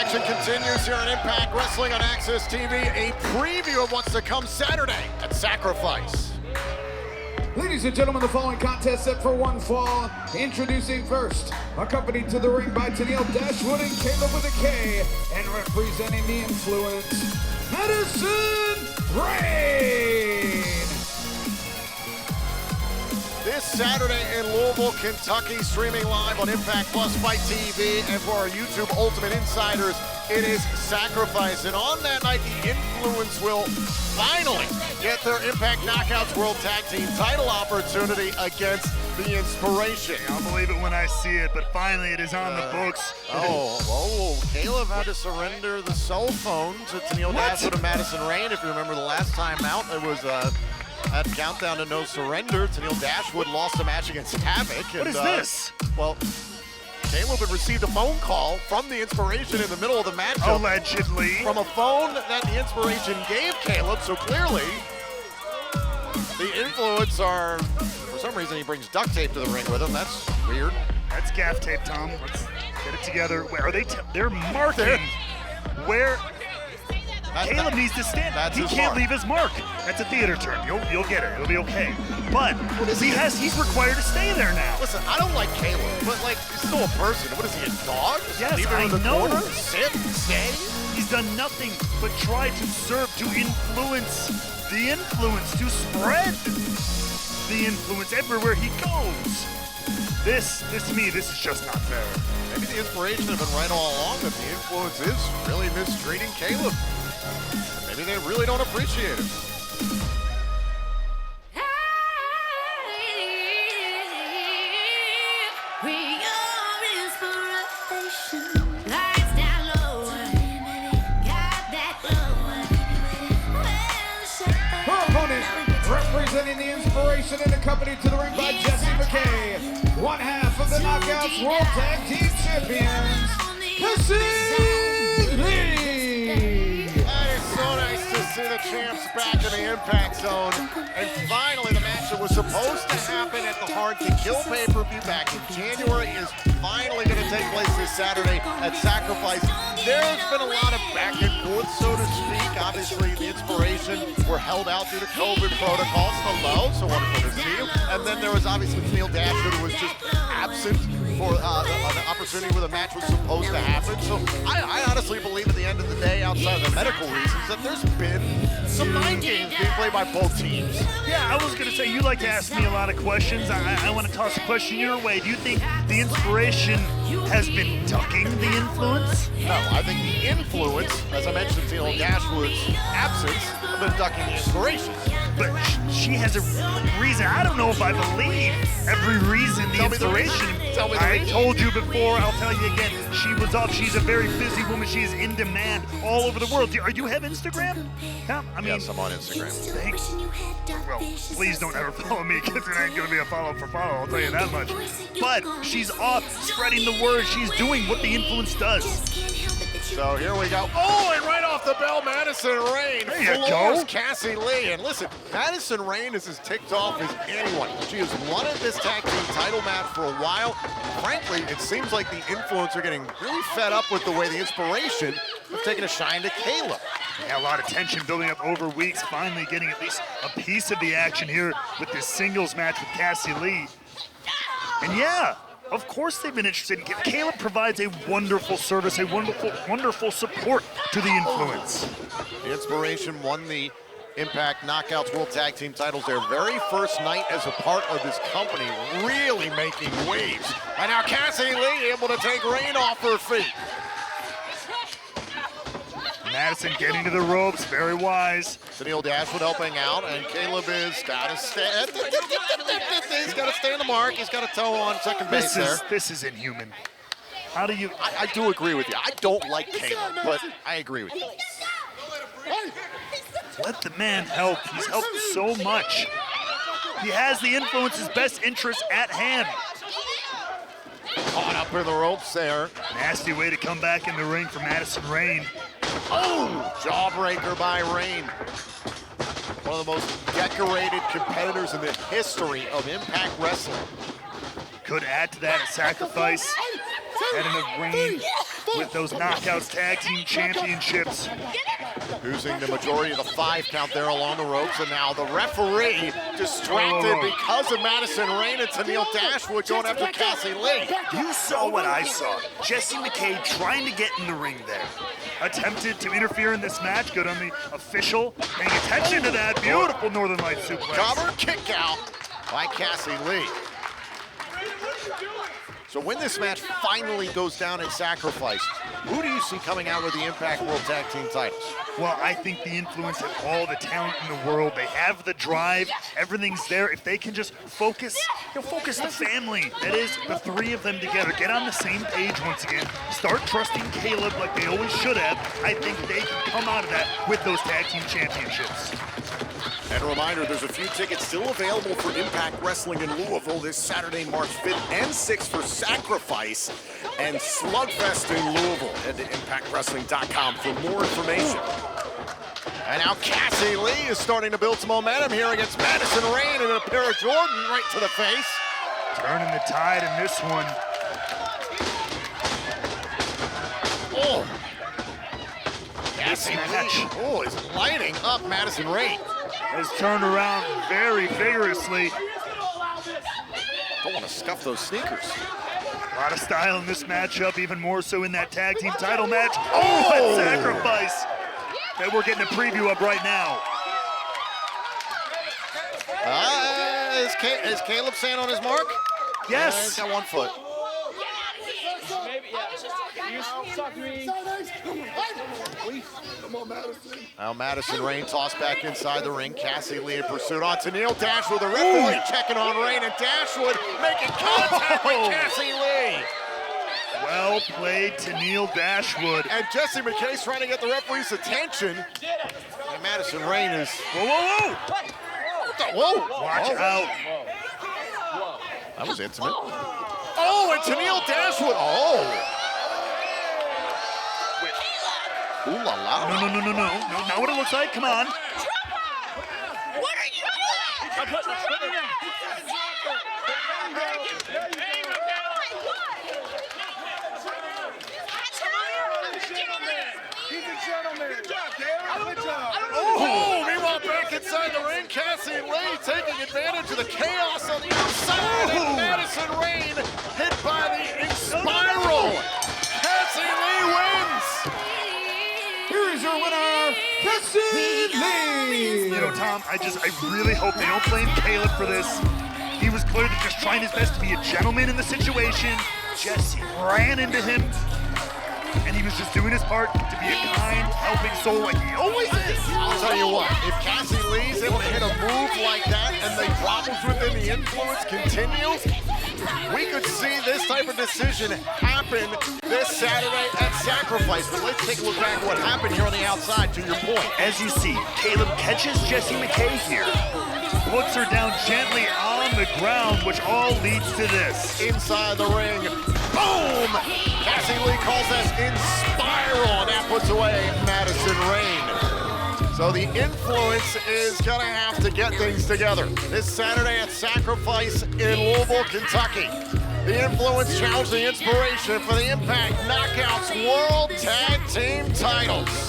action continues here on Impact Wrestling on Access TV. A preview of what's to come Saturday at Sacrifice. Ladies and gentlemen, the following contest set for one fall. Introducing first, accompanied to the ring by Tennille Dashwood and Caleb with a K, and representing the Influence, MADISON Rayne. This Saturday in Louisville, Kentucky, streaming live on Impact Plus Fight TV, and for our YouTube Ultimate Insiders, it is Sacrifice. And on that night, the Influence will finally get their Impact Knockouts World Tag Team title opportunity against the Inspiration. I'll believe it when I see it, but finally it is on the books. Caleb had to surrender the cell phone to Tennille Dashwood and MADISON Rayne. If you remember the last time out, it was at countdown to no surrender. Tennille Dashwood lost a match against Havoc. What is this? Well, Caleb had received a phone call from the Inspiration in the middle of the match. Allegedly. From a phone that the Inspiration gave Caleb, so clearly the Influence are, for some reason he brings duct tape to the ring with him. That's weird. That's gaff tape, Tom. Let's get it together. Where are they? They're marking where Caleb needs to stand. He can't leave his mark. That's a theater term. You'll get it. It'll be okay. But he's required to stay there now. Listen, I don't like Caleb, but like he's still a person. What is he, a dog? Yes, leave him in the know. corner, sit, stay. He's done nothing but try to serve, to influence the Influence, to spread the Influence everywhere he goes. This to me, this is just not fair. Maybe the Inspiration have been right all along that the Influence is really mistreating Caleb. Maybe they really don't appreciate it. Her opponent, representing the Inspiration and accompanied to the ring by Jessie McKay, one half of the Knockouts World Tag Team Champions, Cassie Lee. That is so nice to see the champs back in the Impact Zone. And finally, the match that was supposed to happen at the Hard to Kill pay-per-view back in January is finally going to take place this Saturday at Sacrifice. There's been a lot of back and forth, so to speak. Obviously, the Inspiration were held out due to COVID protocols. Hello, so wonderful to see you. And then there was obviously Tennille Dashwood, who was just absent for an opportunity where the match was supposed to happen. So I honestly believe at the end of the day, outside of the medical reasons, that there's been some mind games being played by both teams. Yeah, I was going to say, you like to ask me a lot of questions. I want to toss a question your way. Do you think the Inspiration has been ducking the Influence? No, I think the Influence, as I mentioned, Tennille Dashwood's absence, have been ducking the Inspiration. But she has a reason. I don't know if I believe every reason the Inspiration. I told you before, I'll tell you again. She was up. She's a very busy woman. She is in demand all over the world. Do you have Instagram? Yeah, I mean, yes, I'm on Instagram. Well, please don't ever follow me because it ain't going to be a follow for follow. I'll tell you that much. But she's off spreading the word. She's doing what the Influence does. So here we go. Oh, and right off the bell, MADISON Rayne floors Cassie Lee. And listen, MADISON Rayne is as ticked off as anyone. She has wanted this tag team title match for a while. Frankly, it seems like the Influence are getting really fed up with the way the Inspiration have taken a shine to Caleb. Yeah, a lot of tension building up over weeks, finally getting at least a piece of the action here with this singles match with Cassie Lee. And yeah, of course they've been interested. Caleb provides a wonderful service, a wonderful support to the Influence. The Inspiration won the Impact Knockouts World Tag Team titles their very first night as a part of this company, really making waves. And now Cassie Lee able to take Rayne off her feet. MADISON getting to the ropes, very wise. Tennille Dashwood helping out, and Caleb has got to stand. He's got to stay on the mark. He's got a toe on second base there. This is inhuman. How do you? I do agree with you. I don't like Caleb, but I agree with you. Let the man help. He's helped so much. He has the Influence's best interest at hand. Caught up in the ropes there. Nasty way to come back in the ring for MADISON Rayne. Oh, jawbreaker by Rayne. One of the most decorated competitors in the history of Impact Wrestling. Could add to that a Sacrifice. Heading of Rayne with those Knockouts Tag Team Championships. Using the majority of the 5 count there along the ropes, and now the referee distracted because of Madison Rayne and Tennille Dashwood going after Cassie Lee. You saw what I saw. Jessie McKay trying to get in the ring there. Attempted to interfere in this match. Good on the official. Paying attention to that. Beautiful Northern Light suplex. Cover kick out by Cassie Lee. So when this match finally goes down in Sacrifice, who do you see coming out with the Impact World Tag Team titles? Well, I think the Influence have all the talent in the world. They have the drive. Everything's there. If they can just focus, focus the family. That is, the 3 of them together. Get on the same page once again. Start trusting Caleb like they always should have. I think they can come out of that with those tag team championships. And a reminder, there's a few tickets still available for Impact Wrestling in Louisville this Saturday, March 5th and 6th for Sacrifice and Slugfest in Louisville. Head to ImpactWrestling.com for more information. And now Cassie Lee is starting to build some momentum here against Madison Rayne and a pair of Jordan right to the face. Turning the tide in this one. Oh. Cassie Lee, is lighting up Madison Rayne. Has turned around very vigorously. Don't want to scuff those sneakers. A lot of style in this matchup, even more so in that tag team title match. Oh, and Sacrifice that we're getting a preview of right now. Is Caleb staying on his mark? Yes. He's got 1 foot. Now Madison Rayne tossed back inside the ring. Cassie Lee in pursuit on Tennille Dashwood. The referee checking on Rayne, and Dashwood making contact with Cassie Lee. Well played, Tennille Dashwood. And Jessie McKay's trying to get the referee's attention. And Madison Rayne is... Whoa. Whoa. Watch out. That was intimate. Oh, and Tennille Dashwood. Oh. Ooh la la. No. Not what it looks like. Come on. What are you doing? He's a gentleman. Good job, Caleb. Good job. Oh, meanwhile, back inside the ring, Cassie Lee taking advantage of the chaos on the outside. And Madison Rayne hit by the IInspiration. Cassie Lee wins. Here is your winner, Cassie Lee. You know, Tom, I really hope they don't blame Caleb for this. He was clearly just trying his best to be a gentleman in the situation. Jessie ran into him, and he was just doing his part to be a kind, helping soul like he always is. I'll tell you what, if Cassie Lee's able to hit a move like that and the problems within the Influence continue, we could see this type of decision happen this Saturday at Sacrifice. But let's take a look back at what happened here on the outside, to your point. As you see, Caleb catches Jessie McKay here, puts her down gently on the ground, which all leads to this. Inside the ring, boom! Cassie Lee calls that IInspiration, and that puts away Madison Rayne. So the Influence is gonna have to get things together. This Saturday at Sacrifice in Louisville, Kentucky. The Influence challenge the IInspiration for the Impact Knockouts World Tag Team titles.